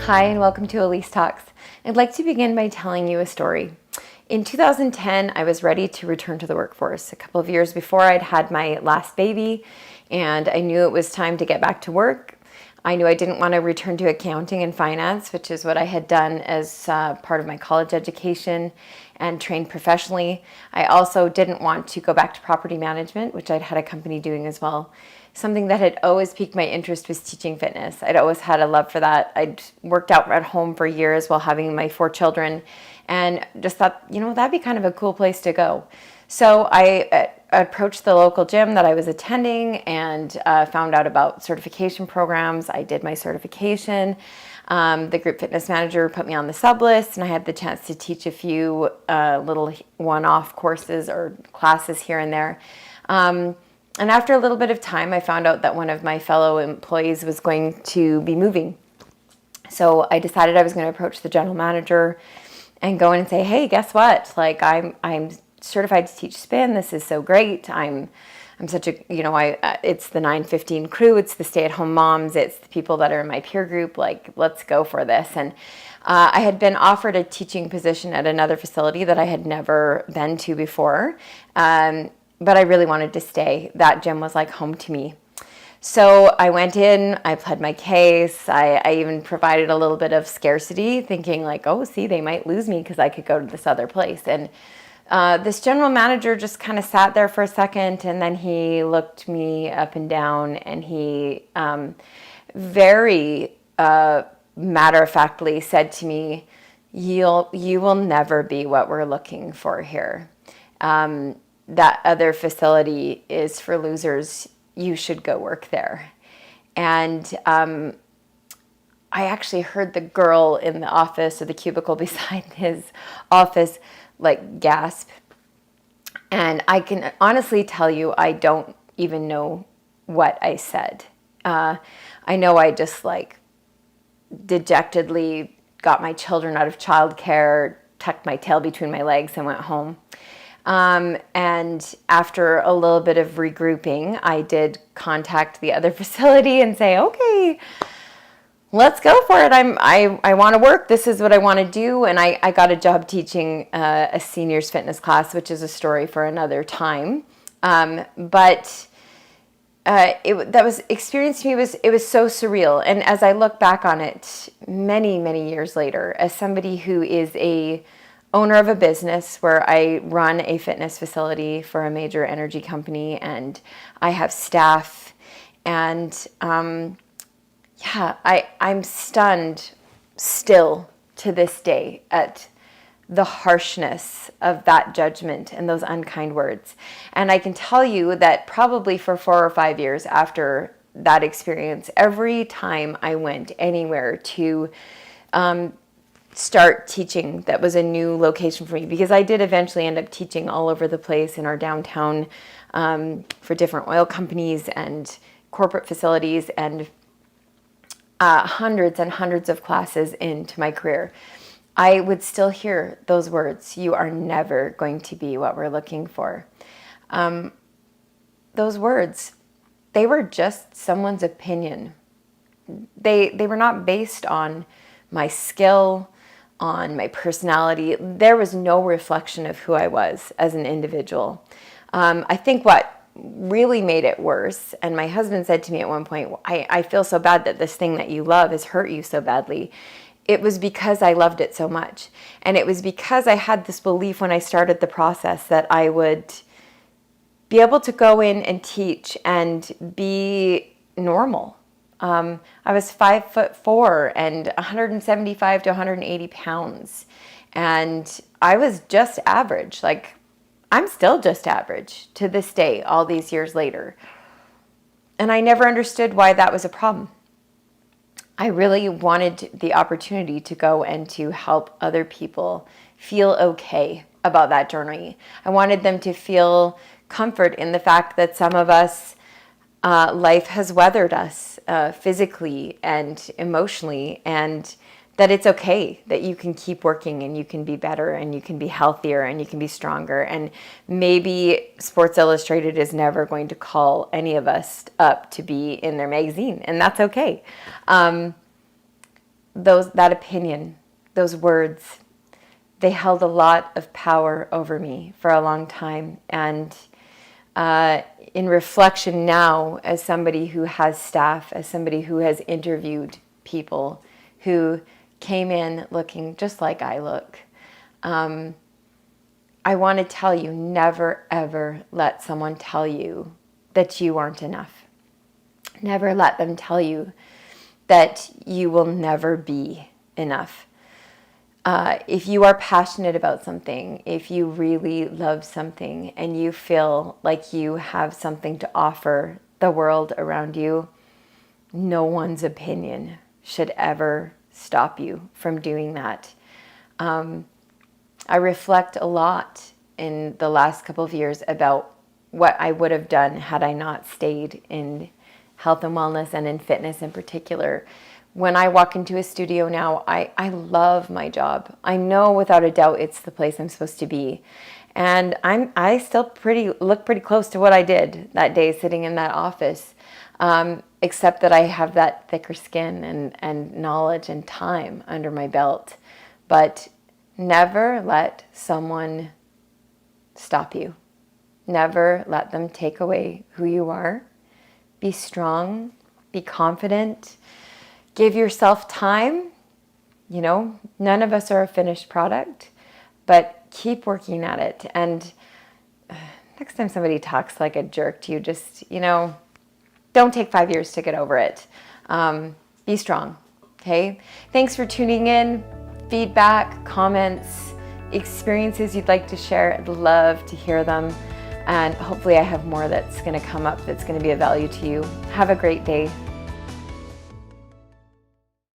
Hi, and welcome to Elise Talks. I'd like to begin by telling you a story. In 2010, I was ready to return to the workforce. A couple of years before, I'd had my last baby, and I knew it was time to get back to work. I knew I didn't want to return to accounting and finance, which is what I had done as part of my college education and trained professionally. I also didn't want to go back to property management, which I'd had a company doing as well. Something that had always piqued my interest was teaching fitness. I'd always had a love for that. I'd worked out at home for years while having my 4 children and just thought, that'd be kind of a cool place to go. So I approached the local gym that I was attending and found out about certification programs. I did my certification. The group fitness manager put me on the sub list, and I had the chance to teach a few little one-off courses or classes here and there. And after a little bit of time, I found out that one of my fellow employees was going to be moving. So I decided I was going to approach the general manager and go in and say, hey, guess what? Like, I'm certified to teach spin. This is so great. I'm such a, it's the 915 crew. It's the stay-at-home moms. It's the people that are in my peer group. Like, let's go for this. And I had been offered a teaching position at another facility that I had never been to before. But I really wanted to stay. That gym was like home to me. So I went in, I pled my case. I even provided a little bit of scarcity, thinking like, oh, see, they might lose me because I could go to this other place. And this general manager just kind of sat there for a second, and then he looked me up and down, and he very matter-of-factly said to me, you will never be what we're looking for here. That other facility is for losers. You should go work there. And I actually heard the girl in the office, or the cubicle beside his office, like gasp. And I can honestly tell you, I don't even know what I said. I know I just like dejectedly got my children out of childcare, tucked my tail between my legs, and went home. And after a little bit of regrouping, I did contact the other facility and say, okay, let's go for it. I want to work. This is what I want to do. And I got a job teaching a seniors fitness class, which is a story for another time. But that was experience to me it was so surreal. And as I look back on it many, many years later, as somebody who is a owner of a business where I run a fitness facility for a major energy company, and I have staff, and I'm stunned still to this day at the harshness of that judgment and those unkind words. And I can tell you that probably for 4 or 5 years after that experience, every time I went anywhere to start teaching that was a new location for me, because I did eventually end up teaching all over the place in our downtown for different oil companies and corporate facilities, and hundreds and hundreds of classes into my career. I would still hear those words, you are never going to be what we're looking for. Those words, they were just someone's opinion. They were not based on my skill, on my personality. There was no reflection of who I was as an individual. I think what really made it worse, and my husband said to me at one point, I feel so bad that this thing that you love has hurt you so badly. It was because I loved it so much. And it was because I had this belief when I started the process that I would be able to go in and teach and be normal. I was 5'4" and 175 to 180 pounds. And I was just average. Like, I'm still just average to this day, all these years later. And I never understood why that was a problem. I really wanted the opportunity to go and to help other people feel okay about that journey. I wanted them to feel comfort in the fact that some of us, life has weathered us physically and emotionally, and that it's okay, that you can keep working and you can be better and you can be healthier and you can be stronger. And maybe Sports Illustrated is never going to call any of us up to be in their magazine, and that's okay. that opinion, those words, they held a lot of power over me for a long time. And in reflection now, as somebody who has staff, as somebody who has interviewed people who came in looking just like I look, I want to tell you, never, ever let someone tell you that you aren't enough. Never let them tell you that you will never be enough. If you are passionate about something, if you really love something and you feel like you have something to offer the world around you, no one's opinion should ever stop you from doing that. I reflect a lot in the last couple of years about what I would have done had I not stayed in health and wellness and in fitness in particular. When I walk into a studio now, I love my job. I know without a doubt it's the place I'm supposed to be. And I still look pretty close to what I did that day sitting in that office, except that I have that thicker skin and knowledge and time under my belt. But never let someone stop you. Never let them take away who you are. Be strong, be confident, give yourself time. You know, none of us are a finished product, but keep working at it. And next time somebody talks like a jerk to you, just, don't take 5 years to get over it. Be strong, okay? Thanks for tuning in. Feedback, comments, experiences you'd like to share, I'd love to hear them. And hopefully I have more that's going to come up that's going to be of value to you. Have a great day.